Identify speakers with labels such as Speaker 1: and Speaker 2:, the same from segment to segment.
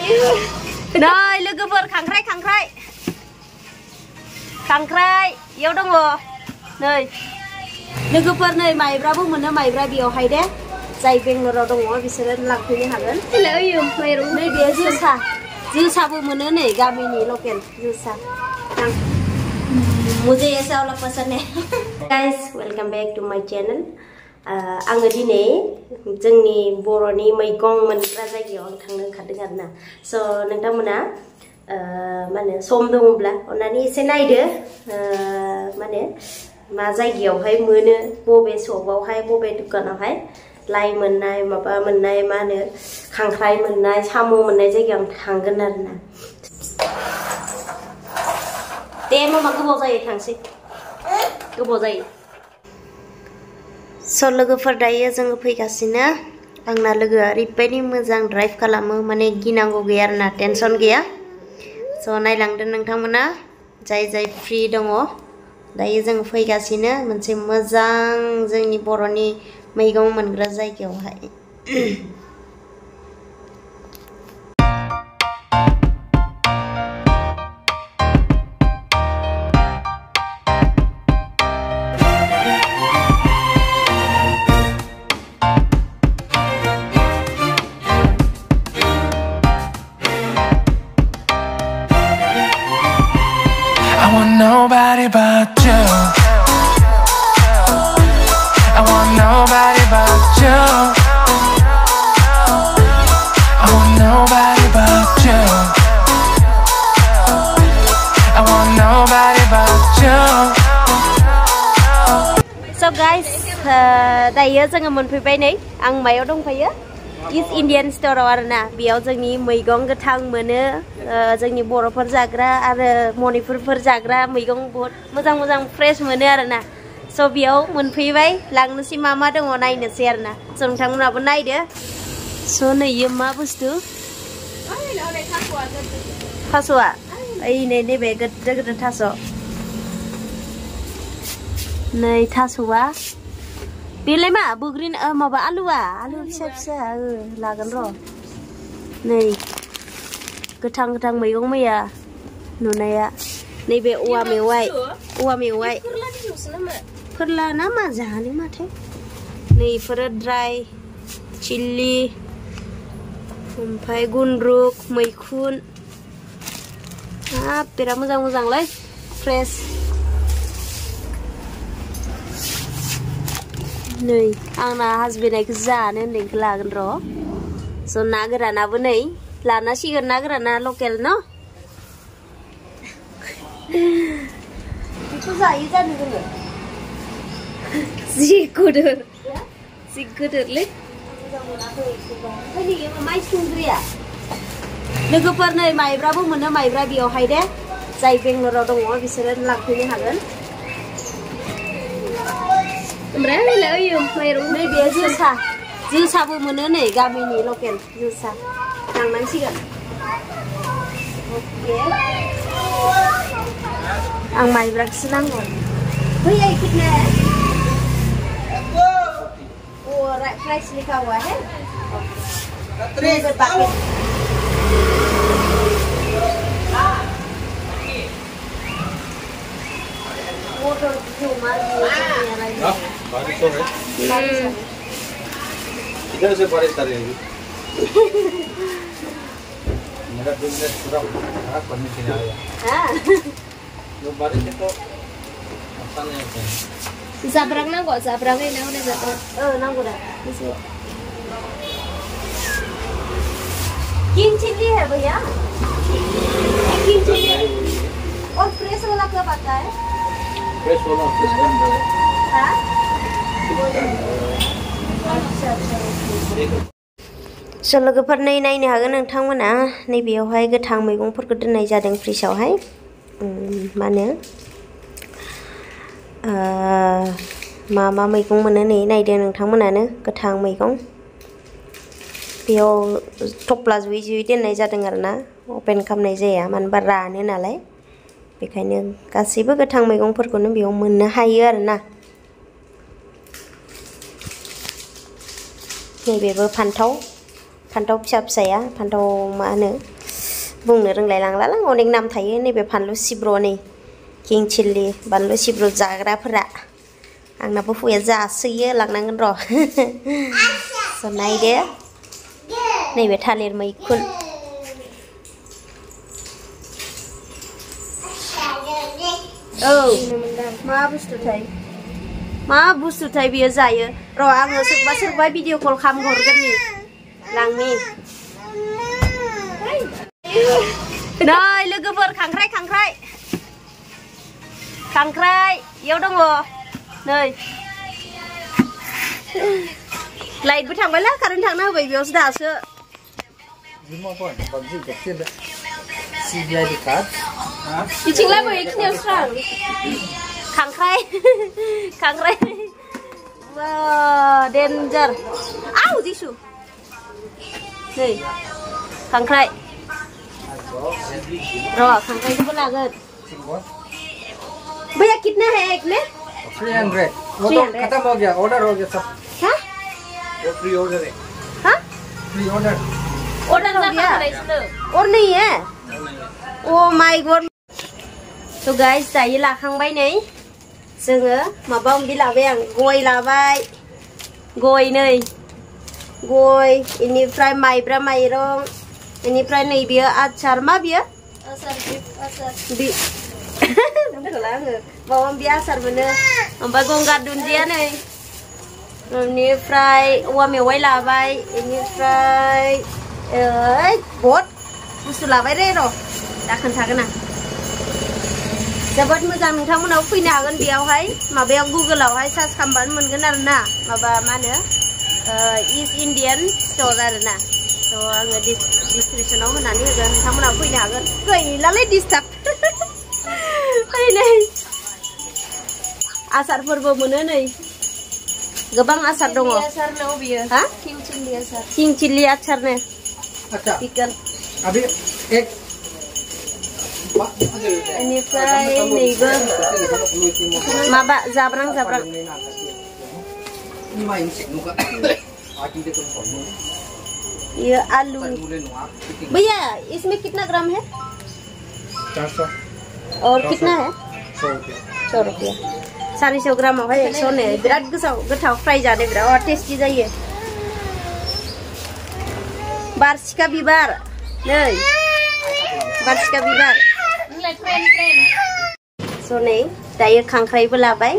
Speaker 1: Này, लोगोफोर खांख्राइ इयाव दङ नै लोगोफोर नै माइब्राबो मोनो माइब्रा बेयावहाय दे जाय बेंगलराव दङ बिसोरो लांफैनो हागोन नै बे जोसाबो मोनो नै गामिनि लकेल जोसा मुझे ऐसा वाला पसंद है guys welcome back to my channel आङो दिनै जोंनि बर'नि मैगं मोनग्रा जायगायाव आं थांनो ओंखारदों आरोना स' नोंथांमोना माने सम दङब्ला अन्नानै एसे नायदो माने मा जायगायावहाय मोनो बबे सपआवहाय बबे दुकानावहाय लाइ मोननाय माबा मोननाय मा होनो खांख्राइ मोननाय साम' मोननाय जायगायाव आं थांगोन आरोना दे मामा गोबाव जायो थांसै गोबाव जायो स' लोगोफोर दायो जोङो फैगासिनो आंना लोगोआ ओरैबायदि मोजां ड्राइभ खालामो माने गिनांगौ गैया आरोना टेनसन गैया स' नायलांदो नोंथांमोना जाय फ्रि दङ दायो जों फैगासिनो मोनसे मोजां जोंनि बर'नि मैगं मोनग्रा जायगायावहाय
Speaker 2: I want nobody but you. I want nobody but you. I want nobody but you. I want nobody but you.
Speaker 1: So guys, दायो जोङो मोनफैबाय नै आं मायाव दंफायो East Indian Store आरोना बेयाव जोंनि मैगं गोथां मोनो जोंनि बर'फोर जाग्रा आरो मणिपुरफोर जाग्रा मैगं बहुत मोजां फ्रेश मोनो आरोना स' बेयाव मोनफैबाय लांनोसै मा दङ नायनोसै आरोना स' नोंथांमोनाबो नायदो स' नै इयो मा बुस्थु थास'आ ओइ नैबे गोदोर थास' नै थास'आ बेलाय मा बोग्रिन माबा आलु फिसा लागोन र' नै गोथां मैगं मैया नुनाया नैबे औवा मेवाइ फोरला ना मा जानो माथो नै इफोरो ड्राय चिल्ली ओमफ्राय गुन्द्रुक मैखुन हाब बिराद मोजांलै फ्रेश नै आंना हासबेन्डखौ जानो होननायखौ लागोन र' स' ना गोरानाबो नै लानांसिगोन ना गोराना लकेल न बेखौ जायो जानो जोङो जि गोदोरलै मोजां मोनाखै ओमफ्राय नैयो माइ सुंग्रिया लोगोफोर नै माइब्राबो मोनो माइब्रा बेयावहाय दे जाय बेंगलराव दङ बिसोरो लांफैनो हागोन नैबे जोसाबो मोनो नै गामिनि लकेल जोसा लांनांसिगोन आं माइब्राखौसो नांगौ भैया कितने वो प्राइस लिखा हुआ है वो तो जो मार
Speaker 3: इधर से बारिश आ रही है मेरा बिजनेस पूरा खराब करने के लिए आया जो बारिश है तो अच्छा नहीं होता है
Speaker 4: जाब्रां नांगौ जाब्राङै ना हनै जाब्रां
Speaker 1: नांगौ दा किंग चिल्ली है भैया किंग चिल्ली और फ्रेश वाला कब आता है
Speaker 3: फ्रेश वाला
Speaker 1: हाँ स' लोगोफोर नै नायनो हागोन नोंथांमोना नैबेयावहाय गोथां मैगंफोरखौ दोननाय जादों फ्रिजआवहाय मा होनो मा मैगं मोनो नै नायदो नोंथांमोनानो गोथां मैगं बेयाव थफ्ला जुयै दोननाय जादों आरोना अपेन खालामनाय जाया मानो होनबा रानो नालाय बेखायनो गासैबो गोथां मैगंफोरखौनो बेयाव मोननो हायो आरोना नैबेबो फान्थाव फिसा फिसाया फान्थाव मा होनो बुंनो रोंलायलांलालां अनेक नाम थायो नैबे फानलु सिब्र'नि किं चिल्ली बानलु सिब्र' जाग्राफोरा आंनाबो फैया जासोयो लांनांगोन र' स' नायदो नैबे थालिर मैखुन औ मा बुस्थुथाय बियो जायो र' आङो सोरबा भिडिअ कल खालामहरगोन नि लांनि नै लोगोफोर खांख्राइ इयाव दङ नै लाइटबो थांबायला कारेन्ट थांना होबाय बेयावसो दासो बिथिंलाय बै खिनियाव स्रां खांख्राइ डेन्जार आउ जिसु नै खांख्राइ र' खांख्राइखौबो लागोन भैया कितना है एक में
Speaker 3: 300 वो तो खत्म हो गया ऑर्डर हो गया सब
Speaker 1: हाँ
Speaker 3: वो प्री ऑर्डर है
Speaker 1: हाँ
Speaker 3: प्री ऑर्डर
Speaker 1: हो गया और नहीं है ओ माय गॉड तो गाइस दायो लाखांबाय नै जोङो माबा माबि लाबाय आं गय लाबाय गय नै गय इनिफ्राय माइब्रा माइरं इनिफ्राय नै बियो आचार मा बियो बुंथ'ला आङो माबा माबि आसार मोनो ओमफ्राय गंगार दुन्दिया नै इनिफ्राय औवा मेवाइ लाबाय इनिफ्राय बहुत बुस्थु लाबाय रे र' दा खोन्थागोन आं जोबोद मोजां नोंथांमोनाव फैनो हागोन बेयावहाय माबायाव गुगोलावहाय सार्च खालामबानो मोनगोन आरोना माबा मा होनो इस्ट इण्डियान स्ट'र आरोना थ' आङो डिसक्रिपसनाव होनानै होगोन नोंथांमोनाव फैनो हागोन गैलालै डिस्टार्ब फैनै आसारफोरबो मोनो नै गोबां आसार दङ हा किं चिल्ली आचारनो
Speaker 3: अच्छा
Speaker 1: पिकल
Speaker 3: अभी एक
Speaker 1: इनिफ्राय नैबो माबा जाब्रां ये आलू भैया इसमें कितना ग्राम है
Speaker 3: 400
Speaker 1: और कितना है 100 रुपया 400 ग्रामावहाय 100 नो बिराद गोथाव फ्राय जानो बिराद टेस्टि जायो बारसिखा बिबार नै बारसिखा बिबार स' नै दायो खांख्राइबो लाबाय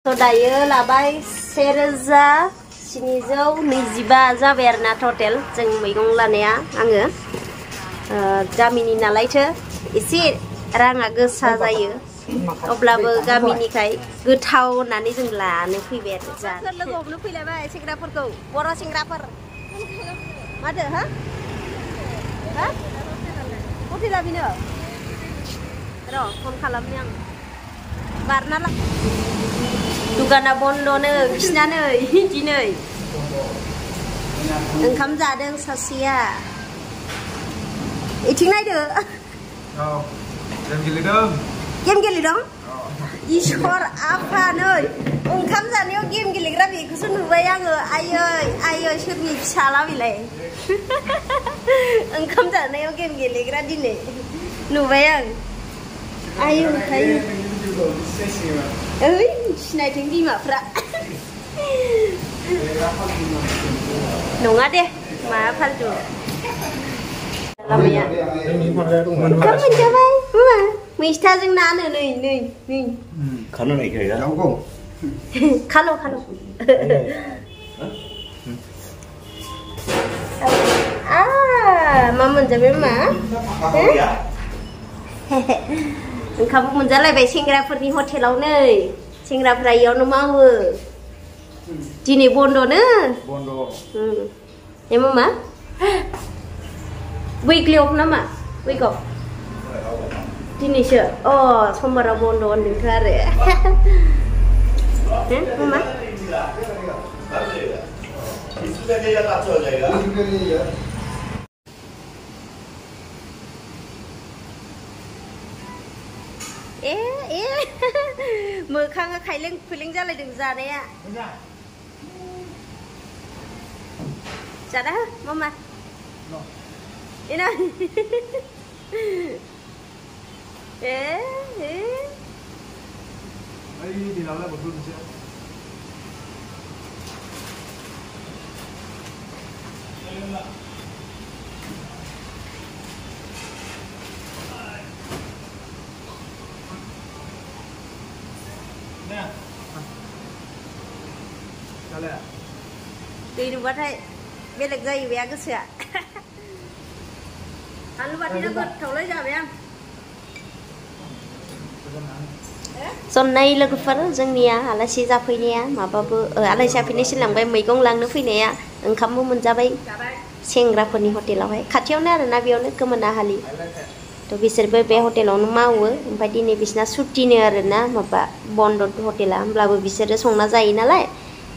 Speaker 1: स' दायो लाबाय 1725 जाबाय आरोना टटेल जों मैगं लानाया आङो गामिनि नालायथो एसे राङा गोसा जायो अब्लाबो गामिनिखाय गोथाव होननानै जों लानो फैबाय आरो जानो लोगो हमनो फैलायबाय सेंग्राफोरखौ बर' सेंग्राफोर माथो हा हटेला बेनो र' फन खालामनि आं बारना ला दुकाना बन्द'नो बिसिना नै दिनै ओंखाम जादों सासेया इथिं नायदो गेम गेलेदों इसोर आफा नै ओंखाम जानायाव गेम गेलेग्रा बेखौसो नुबाय आङो आयै सोरनि फिसाला बेलाय ओंखाम जानायाव गेम गेलेग्रा दिनै नुबाय आं आयै ओइ सिनायथों बिमाफ्रा नङा दे मा फालतु लामाया ओंखाम मोनजाबाय मा मैस्थाजों नानो नै
Speaker 3: खानो नायखाया नांगौ
Speaker 1: खालो मा मोनजाबाय मा ओंखामबो मोनजालायबाय सेंग्राफोरनि हटेलाव नै सेंग्राफ्रा इयावनो मावो दिनै बन्द'नो मा उइकलि अफ नामा उइक अफ दिनैसो समबाराव बन्द' होनदोंथ' आरो मा मोखाङा खायलें खुइलें जालायदों जानाया जाना हो मामा Ini.
Speaker 3: Ini di dalamnya betul sih. Nah. Kali ya.
Speaker 1: Đi được bắt hay biết được dây bé cứ sửa ăn lúc bắt đi nó vượt thầu lấy ra bé em Son này là cái phần dân nia là xí ra phi nia mà bà bơ ở anh xa phi nia xin làm cái mấy công lăng nó phi nia ứng khăm mua mình ra bay xem ra phần đi hotel nào hay khát theo nè là navion nó cơ mà na hali to bisa be hotel nó mau phải đi này bisa suti nih rồi na mà bà bond hotel là làm bisa ada song na zai na lại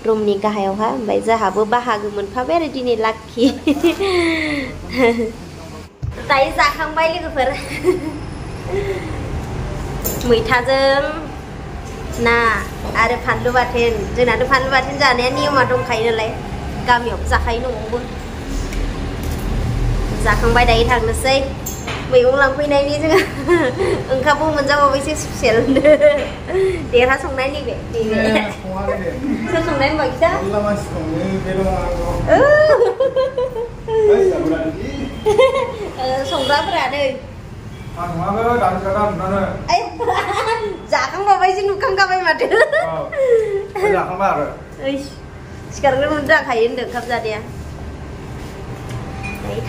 Speaker 1: room ni gahayaw ha ओमफ्राय जाहाबो बाहागो मोनफाबाय आरो दिनै लाखि दायो जाखांबाय लोगोफोर मैथाजों ना आरो फानलु बाथोन जोंनाथ' फानलु बाथोन जानाया नियमा दंखायो नालाय गामियाव जाखायो न'आवबो जाखांबाय दायो थांनोसै मैगं लांफैनायनि जोङो ओंखामबो मोनजाबावबायसो स्पेशल देरहा संनायनि बे सोर संनाय होनबा खिथा संग्राफोरा नै जाखांबावबायसो नुखांखाबाय माथो
Speaker 3: जाखांबाय आरो
Speaker 1: सिखारग्रोनो जाखायो होनदों ओंखाम जानाया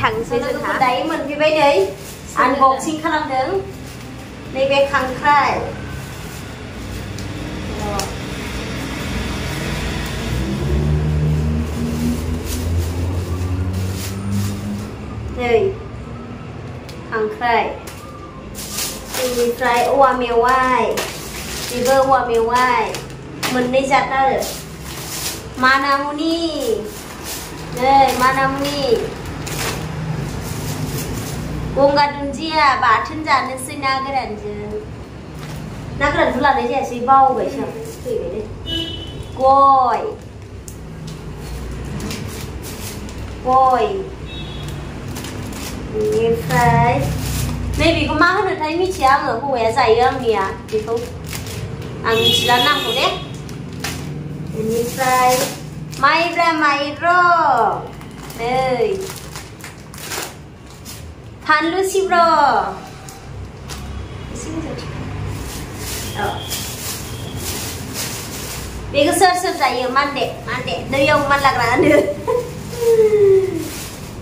Speaker 1: थांसै जोंहा दायो मोनफैबाय नै आनबक्सिं खालामदों नैबे खांख्राइ नै खांख्राइ बेनिफ्राय औवा मेवाइ बेबो औवा मेवाइ मोननै जात आरो मानामुनि नै मानामुनि गंगार दुन्दिया बाथोन जानोसै ना गोरानजों ना गोरानखौ लानाय जायासै बावबायसो फैबाय दे गय बेनिफ्राय नैबेखौ मा होनोथाय मिथिया आङो हौवाया जायो आंनिया बेखौ आं मिथिला नामखौ दे बेनिफ्राय माइब्रा माइरं नै फानलु सिब्र बेखौ सोर सोर जायो मान्दे दैयाव मानलाग्रा होनो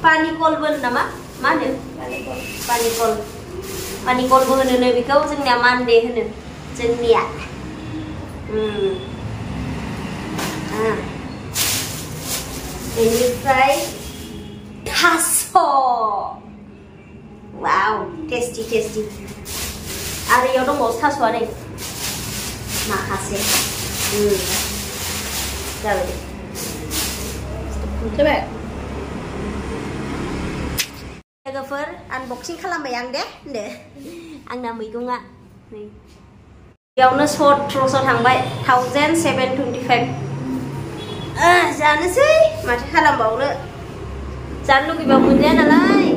Speaker 1: पानिकलबो होनो नामा मा होनो पानिकलबो होनो नै बेखौ जोंनिया मान्दे होनो जोंनिया बेनिफ्राय थास' Wow, tasty. Ada yang dong mau tas suara. Makasih. Coba. Logofer, unboxing खालामबाय आं दे आंना मैगंआ नै बेयावनो सत्र'स थांबाय 1725 जानोसै माथो खालामबावनो जानो लुगैबा मोनजाया नालाय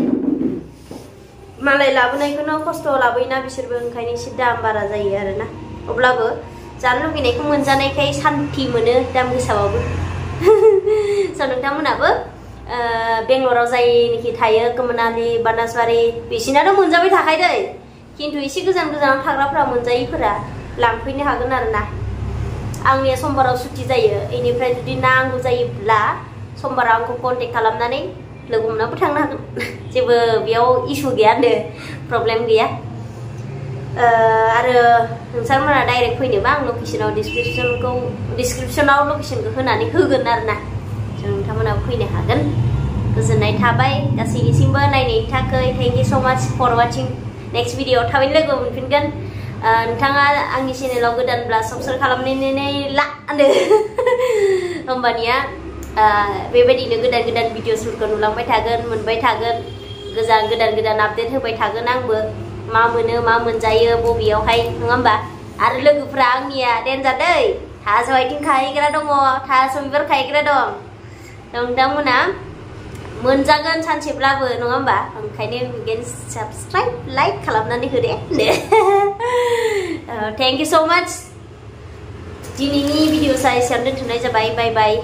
Speaker 1: मालाय लाबोनायखौनो खस्थ' लाबोयोना बिसोरबो ओंखायनो एसे दाम बारा जायो आरोना अब्लाबो जानो लुगैनायखौ मोनजानायखाय सान्थि मोनो दाम गोसाबाबो स' नोंथांमोनाबो बेंगलराव जायनोखि थायो कमनालि बानासबारि बिसिनाथ' मोनजाबाय थाखायो दै खिन्थु एसे गोजानाव थाग्राफोरा मोनजायैफोरा लांफैनो हागोन आरोना आंनिया समबाराव सुटि जायो बेनिफ्राय जुदि नांगौ जायोब्ला समबाराव आंखौ कन्टेक्ट खालामनानै लोगो मोनाबो थांनो हागोन जेबो बेयाव इसु गैया होनदो प्रब्लेम गैया आरो नोंथांमोना डाइरेक्ट फैनोबा आं लकेसनाव डिसक्रिपसनाव लकेसनखौ होनानै होगोन आरोना नोंथांमोना फैनो हागोन गोजोननाय थाबाय गासैनिसिमबो नायनायनि थाखाय थेंक इउ स' माच फर वाचिं नेक्स्ट भिडिअ'आव थाबैनो लोगो मोनफिनगोन नोंथाङा आंनि चेनेलाव गोदानब्ला साबस्क्राइब खालामनानै ला होनदो होमबानिया बेबायदिनो गोदान भिडिअ'सफोरखौ नुलांबाय थागोन मोनबाय थागोन गोदान आपडेट होबाय थागोन आंबो मा मोनो मा मोनजायो बबेयावहाय नङा होमबा आरो लोगोफ्रा आंनिया देन्जार दै थास' आथिं खाहैग्रा दङ थास' बिबार खाहैग्रा दं नोंथांमोना मोनजागोन सानसेब्लाबो नङा होमबा ओंखायनो बिगिन साबस्क्राइब लाइक खालामनानै हो दे थेंक इउ सो माच दिनैनि भिडिअ एसेयावनो दोनथ'नाय जाबाय बाय बाय